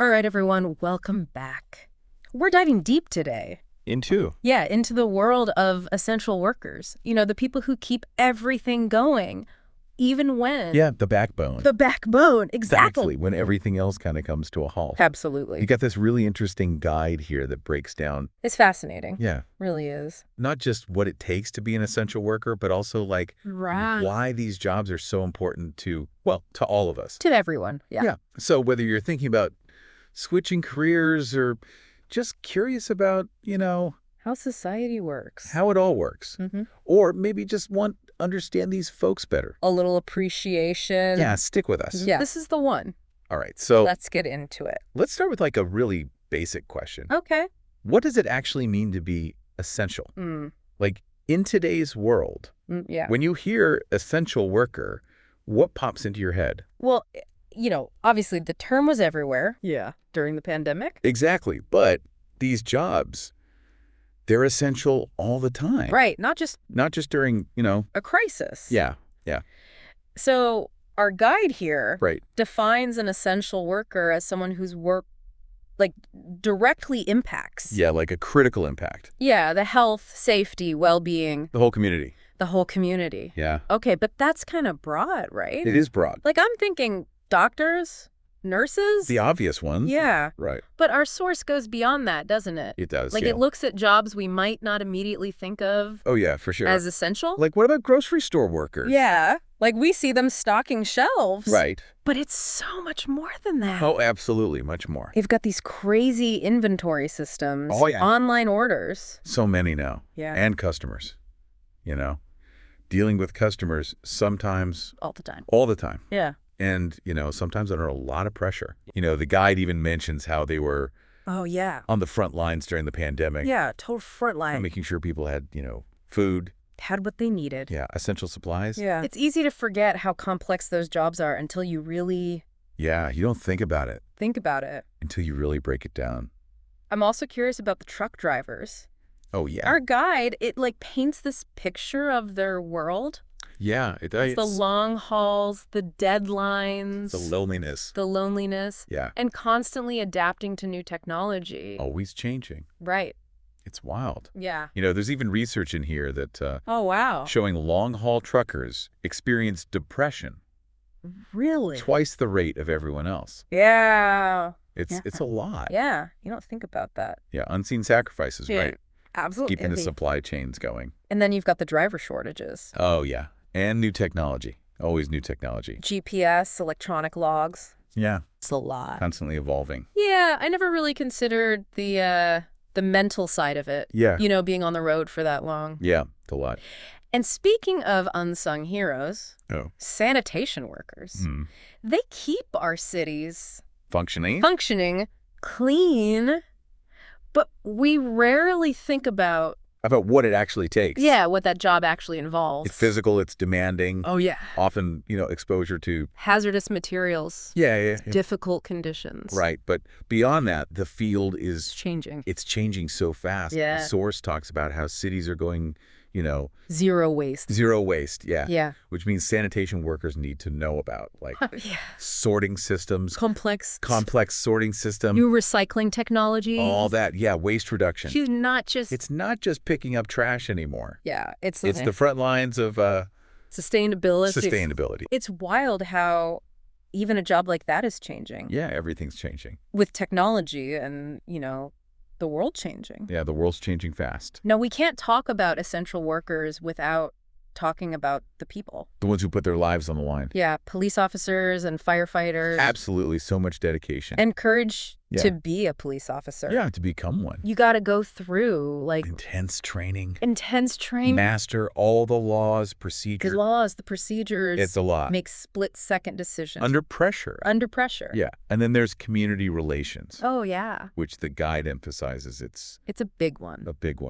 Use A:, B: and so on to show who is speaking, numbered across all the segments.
A: All right, everyone, welcome back. We're diving deep today.
B: Into
A: Into the world of essential workers. You know, the people who keep everything going, even when...
B: Yeah, the backbone.
A: The backbone, exactly.
B: When everything else kind of comes to a halt.
A: Absolutely.
B: You got this really interesting guide here that breaks down.
A: It's fascinating.
B: Yeah.
A: Really is.
B: Not just what it takes to be an essential worker, but also like why these jobs are so important to, well, to all of us.
A: To everyone, yeah.
B: So whether you're thinking about switching careers or just curious about,
A: How society works.
B: how it all works. Or maybe just want to understand these folks better.
A: A little appreciation.
B: Yeah, stick with us.
A: Yeah. This is the one.
B: All right, so
A: Let's get into it.
B: let's start with like a really basic question.
A: Okay.
B: What does it actually mean to be essential? Like in today's world,
A: Yeah.
B: when you hear essential worker, what pops into your head?
A: Well, obviously the term was everywhere. Yeah. During the pandemic.
B: Exactly. But these jobs, they're essential all the time.
A: Right. Not just
B: during,
A: a crisis.
B: Yeah.
A: So our guide here
B: Right.
A: defines an essential worker as someone whose work directly impacts.
B: Yeah, like a critical impact.
A: Yeah, the health, safety, well-being,
B: The whole community.
A: the whole community.
B: Yeah.
A: Okay, but that's kind of broad, right?
B: It is broad.
A: Like I'm thinking doctors, nurses.
B: The obvious ones.
A: Yeah.
B: Right.
A: But our source goes beyond that, doesn't it?
B: It does.
A: Like
B: yeah.
A: it looks at jobs we might not immediately think of
B: Oh, yeah, for sure.
A: as essential.
B: Like what about grocery store workers?
A: Yeah. Like we see them stocking shelves.
B: Right.
A: But it's so much more than that.
B: Oh, absolutely. Much more.
A: They've got these crazy inventory systems.
B: Oh, yeah.
A: Online orders.
B: So many now.
A: Yeah.
B: And customers, dealing with customers sometimes,
A: All the time.
B: all the time.
A: Yeah.
B: And, sometimes under a lot of pressure. The guide even mentions how they were
A: Oh, yeah.
B: on the front lines during the pandemic.
A: Yeah, total front line.
B: Making sure people had, food.
A: Had what they needed.
B: Yeah, essential supplies.
A: Yeah. It's easy to forget how complex those jobs are until you really
B: Yeah, you don't think about it
A: think about it.
B: until you really break it down.
A: I'm also curious about the truck drivers.
B: Oh, yeah.
A: Our guide, it paints this picture of their world.
B: Yeah, it does.
A: It's the long hauls, the deadlines.
B: The loneliness.
A: The loneliness.
B: Yeah.
A: And constantly adapting to new technology.
B: Always changing.
A: Right.
B: It's wild.
A: Yeah.
B: There's even research in here that
A: Oh, wow.
B: showing long-haul truckers experience depression
A: Really?
B: twice the rate of everyone else.
A: Yeah.
B: It's a lot.
A: Yeah. You don't think about that.
B: Yeah, unseen sacrifices,
A: Yeah.
B: right?
A: Absolutely.
B: Keeping the supply chains going.
A: And then you've got the driver shortages.
B: Oh, yeah. And new technology. Always new technology.
A: GPS, electronic logs.
B: Yeah.
A: It's a lot.
B: Constantly evolving.
A: Yeah, I never really considered the mental side of it.
B: Yeah.
A: Being on the road for that long.
B: Yeah, it's a lot.
A: And speaking of unsung heroes, sanitation workers, they keep our cities functioning, clean, but we rarely think about
B: what it actually takes.
A: what that job actually involves.
B: It's physical, it's demanding.
A: Oh, yeah.
B: Often, exposure to
A: Hazardous materials.
B: Yeah.
A: Difficult conditions.
B: Right. But beyond that, the field is
A: It's changing.
B: It's changing so fast.
A: Yeah.
B: The source talks about how cities are going,
A: Zero waste.
B: zero waste. Yeah.
A: Yeah.
B: Which means sanitation workers need to know about sorting systems,
A: Complex
B: sorting system,
A: new recycling technology.
B: all that. Yeah. Waste reduction.
A: It's
B: Not just picking up trash anymore.
A: Yeah. It's
B: the front lines of
A: sustainability. It's wild how even a job like that is changing.
B: Yeah. Everything's changing.
A: With technology and, the world changing.
B: Yeah. The world's changing fast.
A: No, we can't talk about essential workers without talking about the people.
B: The ones who put their lives on the line.
A: Yeah, police officers and firefighters.
B: Absolutely. So much dedication.
A: And courage to be a police officer.
B: Yeah, to become one.
A: You got to go through
B: intense training.
A: Master
B: all the laws, procedures.
A: The laws, the procedures.
B: It's a lot.
A: Make split-second decisions.
B: Under pressure.
A: Yeah.
B: And then there's community relations.
A: Oh, yeah.
B: Which the guide emphasizes it's
A: a big one.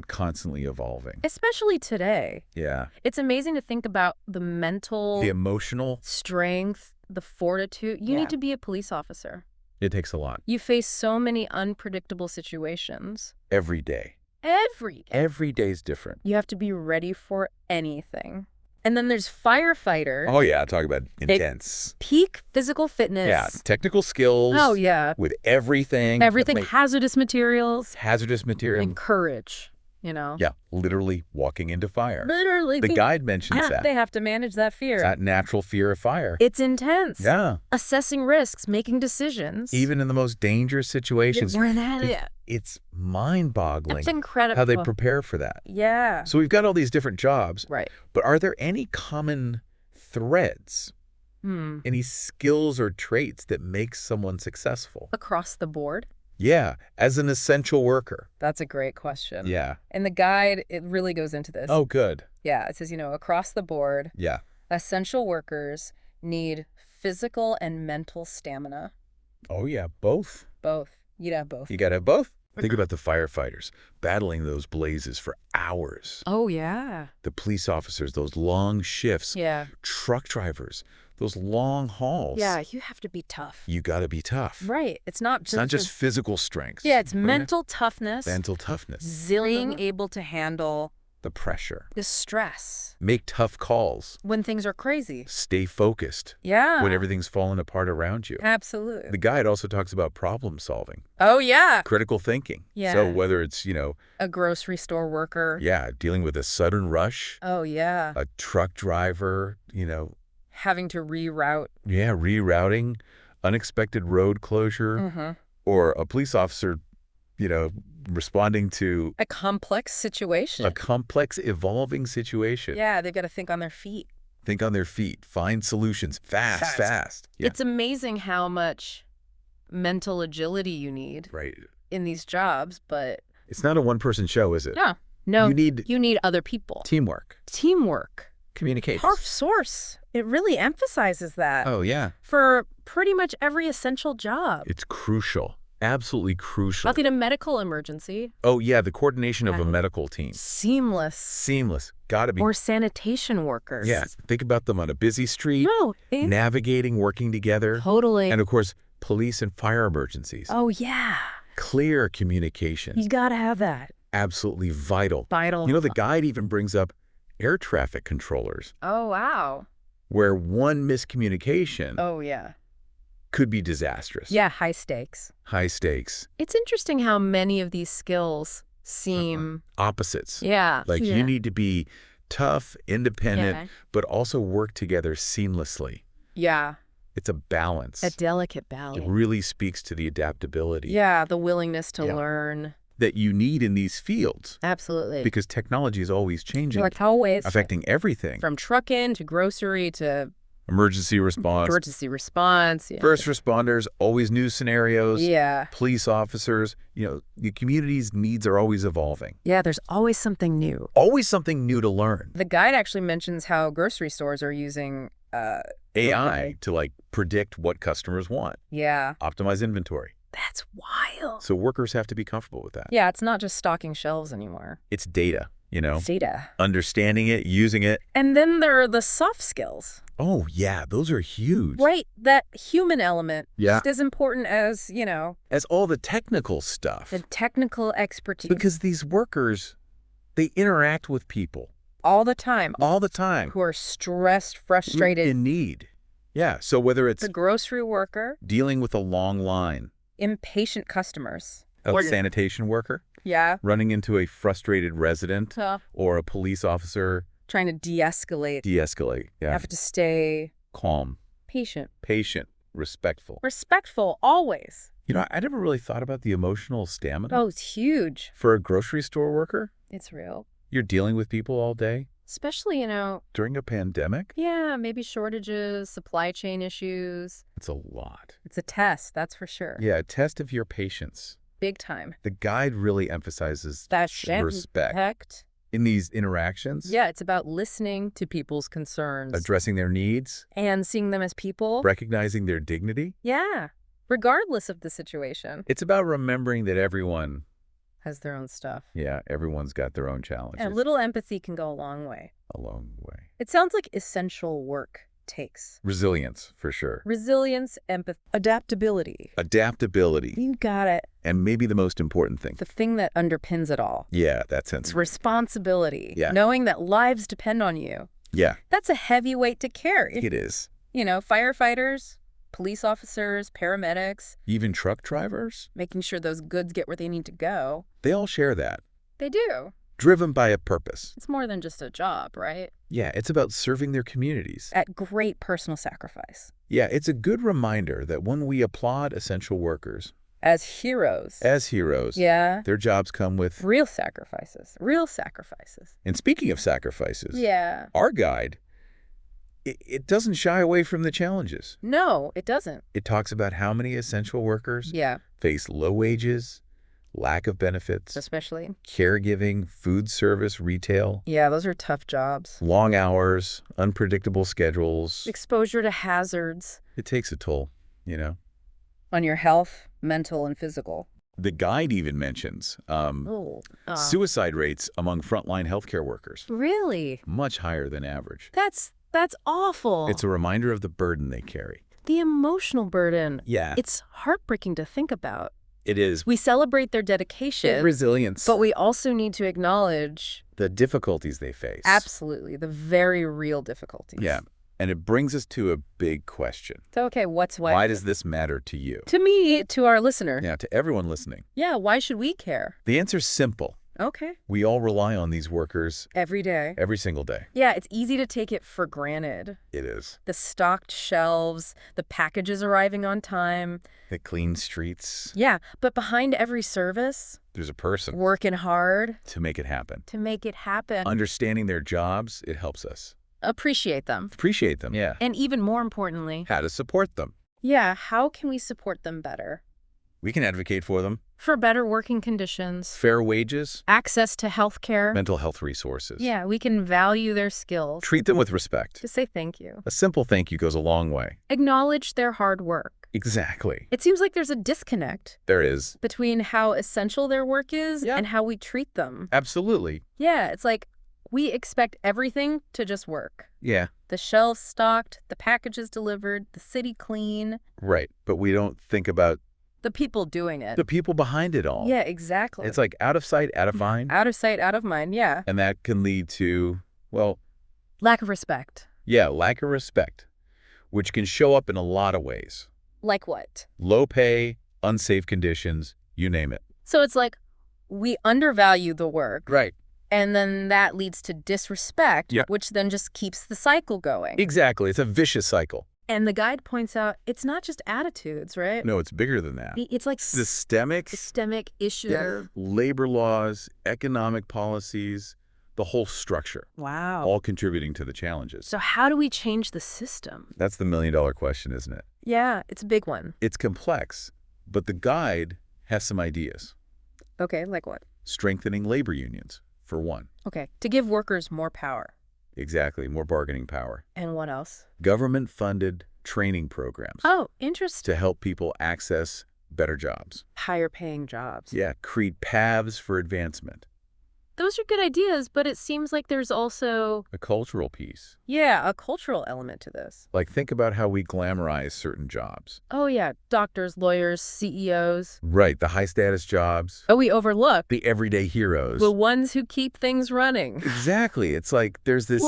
B: Constantly evolving.
A: Especially today.
B: Yeah.
A: It's amazing to think about the mental...
B: The emotional...
A: strength, the fortitude. You need to be a police officer.
B: It takes a lot.
A: You face so many unpredictable situations.
B: Every day.
A: Every day.
B: Every day's different.
A: You have to be ready for anything. And then there's firefighter.
B: Oh, yeah. Talk about intense.
A: Peak physical fitness.
B: Yeah. Technical skills.
A: Oh, yeah.
B: With everything.
A: Everything. Hazardous materials.
B: Hazardous material.
A: And courage, Yeah.
B: Literally walking into fire.
A: Literally.
B: The guide mentions that.
A: They have to manage that fear.
B: That natural fear of fire.
A: It's intense.
B: Yeah.
A: Assessing risks, making decisions.
B: Even in the most dangerous situations. It's mind-boggling.
A: It's incredible.
B: How they prepare for that.
A: Yeah.
B: So we've got all these different jobs.
A: Right.
B: But are there any common threads? Any skills or traits that make someone successful?
A: Across the board?
B: Yeah, as an essential worker.
A: That's a great question.
B: Yeah.
A: In the guide, it really goes into this.
B: Oh, good.
A: Yeah, it says, across the board,
B: Yeah.
A: essential workers need physical and mental stamina.
B: Oh, yeah, both.
A: Both. You'd have both.
B: You got to have both. Think about the firefighters battling those blazes for hours.
A: Oh, yeah.
B: The police officers, those long shifts.
A: Yeah.
B: Truck drivers, those long hauls.
A: Yeah, you have to be tough.
B: You got to be tough.
A: Right. It's not just
B: physical strength.
A: Yeah, it's mental toughness.
B: Mental toughness.
A: Being able to handle
B: the pressure.
A: The stress.
B: Make tough calls.
A: When things are crazy.
B: Stay focused.
A: Yeah.
B: When everything's falling apart around you.
A: Absolutely.
B: The guide also talks about problem solving.
A: Oh, yeah.
B: Critical thinking.
A: Yeah.
B: So whether it's,
A: a grocery store worker.
B: Yeah, dealing with a sudden rush.
A: Oh, yeah.
B: A truck driver,
A: Having to reroute.
B: Yeah, rerouting, unexpected road closure, or a police officer, responding to
A: a complex situation.
B: A complex, evolving situation.
A: Yeah, they've got to think on their feet.
B: Think on their feet. Find solutions fast. Yeah.
A: It's amazing how much mental agility you need in these jobs, but
B: it's not a one-person show, is it?
A: No.
B: You
A: need other people.
B: Teamwork. Communication.
A: Our source. It really emphasizes that.
B: Oh, yeah.
A: For pretty much every essential job.
B: It's crucial. Absolutely crucial.
A: Nothing a medical emergency.
B: Oh, yeah, the coordination of a medical team.
A: Seamless.
B: Gotta be.
A: Or sanitation workers.
B: Yeah, think about them on a busy street. Navigating, working together.
A: Totally.
B: And, of course, police and fire emergencies.
A: Oh, yeah.
B: Clear communication.
A: You gotta have that.
B: Absolutely vital. The guide even brings up air traffic controllers.
A: Oh, wow.
B: Where one miscommunication could be disastrous.
A: Yeah, high stakes.
B: It's
A: interesting how many of these skills seem
B: opposites.
A: Yeah.
B: You need to be tough, independent, but also work together seamlessly.
A: Yeah.
B: It's a balance.
A: A delicate balance.
B: It really speaks to the adaptability.
A: Yeah, the willingness to learn.
B: That you need in these fields.
A: Absolutely.
B: Because technology is always changing.
A: Always.
B: Affecting everything.
A: From trucking to grocery to
B: emergency response.
A: Yeah.
B: First responders, always new scenarios.
A: Yeah.
B: Police officers. The community's needs are always evolving.
A: Yeah, there's always something new.
B: Always something new to learn.
A: The guide actually mentions how grocery stores are using
B: AI to predict what customers want.
A: Yeah.
B: Optimize inventory.
A: That's wild.
B: So workers have to be comfortable with that.
A: Yeah, it's not just stocking shelves anymore.
B: It's data,
A: It's data.
B: Understanding it, using it.
A: And then there are the soft skills.
B: Oh, yeah, those are huge.
A: Right, that human element.
B: Yeah.
A: Just as important as,
B: as all the technical stuff.
A: The technical expertise.
B: Because these workers, they interact with people.
A: All the time.
B: Who
A: are stressed, frustrated.
B: In need. Yeah, so whether it's
A: the grocery worker.
B: Dealing with a long line.
A: Impatient customers.
B: A sanitation worker.
A: Yeah.
B: Running into a frustrated resident. Or a police officer.
A: Trying to de-escalate.
B: Yeah.
A: Have to stay
B: calm.
A: Patient.
B: Respectful.
A: Always.
B: I never really thought about the emotional stamina.
A: Oh, it's huge.
B: For a grocery store worker.
A: It's real.
B: You're dealing with people all day.
A: Especially,
B: during a pandemic?
A: Yeah, maybe shortages, supply chain issues.
B: It's a lot.
A: It's a test, that's for sure.
B: Yeah, a test of your patience.
A: Big time.
B: The guide really emphasizes
A: that
B: respect in these interactions.
A: Yeah, it's about listening to people's concerns.
B: Addressing their needs.
A: And seeing them as people.
B: Recognizing their dignity.
A: Yeah, regardless of the situation.
B: It's about remembering that everyone
A: has their own stuff.
B: Yeah, everyone's got their own challenges.
A: And a little empathy can go a long way.
B: It
A: sounds like essential work takes.
B: Resilience, for sure.
A: Resilience, empathy, adaptability.
B: You
A: got it.
B: And maybe the most important thing.
A: The thing that underpins it all.
B: Yeah, that sense.
A: Responsibility.
B: Yeah.
A: Knowing that lives depend on you.
B: Yeah.
A: That's a heavy weight to carry.
B: It is.
A: You know, firefighters, police officers, paramedics.
B: Even truck drivers?
A: Making sure those goods get where they need to go.
B: They all share that.
A: They do.
B: Driven by a purpose.
A: It's more than just a job, right?
B: Yeah, it's about serving their communities.
A: At great personal sacrifice.
B: Yeah, it's a good reminder that when we applaud essential workers
A: as heroes,
B: yeah, their jobs come with
A: real sacrifices. Real sacrifices.
B: And speaking of sacrifices,
A: yeah,
B: our guide, it doesn't shy away from the challenges.
A: No, it doesn't.
B: It talks about how many essential workers face low wages, lack of benefits,
A: especially
B: caregiving, food service, retail.
A: Yeah, those are tough jobs.
B: Long hours, unpredictable schedules.
A: Exposure to hazards.
B: It takes a toll, you know.
A: On your health, mental and physical.
B: The guide even mentions suicide rates among frontline healthcare workers.
A: Really?
B: Much higher than average.
A: That's awful.
B: It's a reminder of the burden they carry.
A: The emotional burden.
B: Yeah.
A: It's heartbreaking to think about.
B: It is.
A: We celebrate their dedication.
B: Resilience.
A: But we also need to acknowledge
B: the difficulties they face.
A: Absolutely. The very real difficulties.
B: Yeah. And it brings us to a big question.
A: So, okay,
B: why does this matter to you?
A: To me, to our listener.
B: Yeah, to everyone listening.
A: Yeah, why should we care?
B: The answer's simple.
A: Okay.
B: We all rely on these workers.
A: Every day.
B: Every single day.
A: Yeah, it's easy to take it for granted.
B: It is.
A: The stocked shelves, the packages arriving on time.
B: The clean streets.
A: Yeah, but behind every service,
B: there's a person.
A: Working hard.
B: To make it happen. Understanding their jobs, it helps us.
A: Appreciate them.
B: Yeah.
A: And even more importantly,
B: how to support them.
A: Yeah, how can we support them better?
B: We can advocate for them.
A: For better working conditions.
B: Fair wages.
A: Access to health care.
B: Mental health resources.
A: Yeah, we can value their skills.
B: Treat them with respect.
A: Just say thank you.
B: A simple thank you goes a long way.
A: Acknowledge their hard work.
B: Exactly.
A: It seems like there's a disconnect.
B: There is.
A: Between how essential their work is and how we treat them.
B: Absolutely.
A: Yeah, it's like we expect everything to just work.
B: Yeah.
A: The shelves stocked, the packages delivered, the city clean.
B: Right, but we don't think about
A: the people doing it.
B: The people behind it all.
A: Yeah, exactly.
B: It's like out of sight, out of mind.
A: Out of sight, out of mind, yeah.
B: And that can lead to, well...
A: lack of respect.
B: Yeah, lack of respect, which can show up in a lot of ways.
A: Like what?
B: Low pay, unsafe conditions, you name it.
A: So it's like we undervalue the work.
B: Right.
A: And then that leads to disrespect, which then just keeps the cycle going.
B: Exactly. It's a vicious cycle.
A: And the guide points out it's not just attitudes, right?
B: No, it's bigger than that.
A: It's like
B: systemic
A: issues.
B: Yeah. Labor laws, economic policies, the whole structure.
A: Wow.
B: All contributing to the challenges.
A: So how do we change the system?
B: That's the million-dollar question, isn't it?
A: Yeah, it's a big one.
B: It's complex, but the guide has some ideas.
A: Okay, like what?
B: Strengthening labor unions, for one.
A: Okay, to give workers more power.
B: Exactly, more bargaining power.
A: And what else?
B: Government-funded training programs.
A: Oh, interesting.
B: To help people access better jobs.
A: Higher-paying jobs.
B: Yeah, create paths for advancement.
A: Those are good ideas, but it seems like there's also...
B: a cultural piece.
A: Yeah, a cultural element to this.
B: Like, think about how we glamorize certain jobs.
A: Oh, yeah. Doctors, lawyers, CEOs.
B: Right, the high-status jobs.
A: Oh, we overlook...
B: the everyday heroes.
A: the ones who keep things running.
B: Exactly. It's like there's this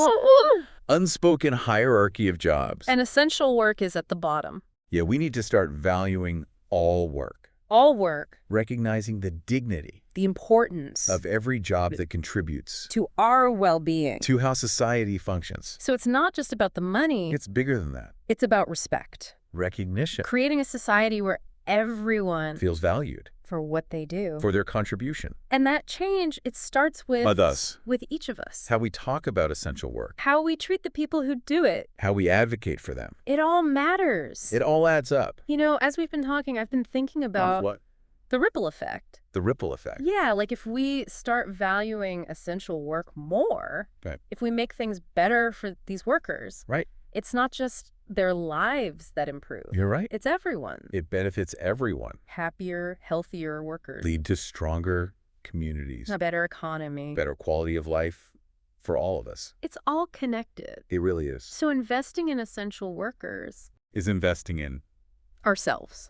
B: unspoken hierarchy of jobs.
A: And essential work is at the bottom.
B: Yeah, we need to start valuing all work.
A: All work.
B: Recognizing the dignity.
A: The importance.
B: Of every job that contributes.
A: To our well-being.
B: To how society functions.
A: So it's not just about the money.
B: It's bigger than that.
A: It's about respect.
B: Recognition.
A: Creating a society where everyone
B: feels valued.
A: For what they do.
B: For their contribution.
A: And that change, it starts with...
B: us.
A: With each of us.
B: How we talk about essential work.
A: How we treat the people who do it.
B: How we advocate for them.
A: It all matters.
B: It all adds up.
A: You know, as we've been talking, I've been thinking about...
B: what?
A: The ripple effect.
B: The ripple effect.
A: Yeah, like if we start valuing essential work more,
B: right.
A: If we make things better for these workers,
B: right.
A: It's not just their lives that improve.
B: You're right.
A: It's everyone.
B: It benefits everyone.
A: Happier, healthier workers.
B: Lead to stronger communities.
A: A better economy.
B: Better quality of life for all of us.
A: It's all connected.
B: It really is.
A: So investing in essential workers...
B: is investing in...
A: ourselves.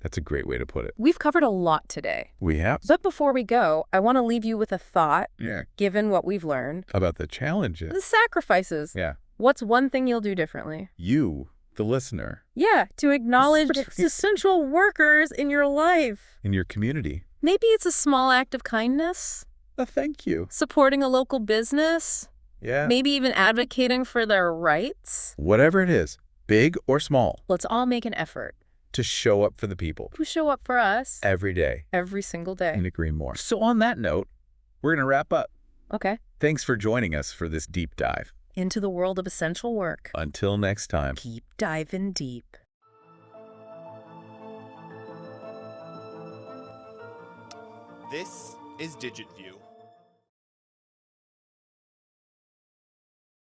B: That's a great way to put it.
A: We've covered a lot today.
B: We have.
A: But before we go, I want to leave you with a thought,
B: Yeah.
A: given what we've learned.
B: About the challenges.
A: The sacrifices.
B: Yeah.
A: What's one thing you'll do differently?
B: You, the listener.
A: Yeah, to acknowledge the essential workers in your life.
B: In your community.
A: Maybe it's a small act of kindness.
B: A thank you.
A: Supporting a local business.
B: Yeah.
A: Maybe even advocating for their rights.
B: Whatever it is, big or small.
A: Let's all make an effort.
B: To show up for the people.
A: Who show up for us.
B: Every day.
A: Every single day.
B: Couldn't agree more. So on that note, we're going to wrap up.
A: Okay.
B: Thanks for joining us for this deep dive.
A: Into the world of essential work.
B: Until next time.
A: Keep diving deep.
C: This is DigitView.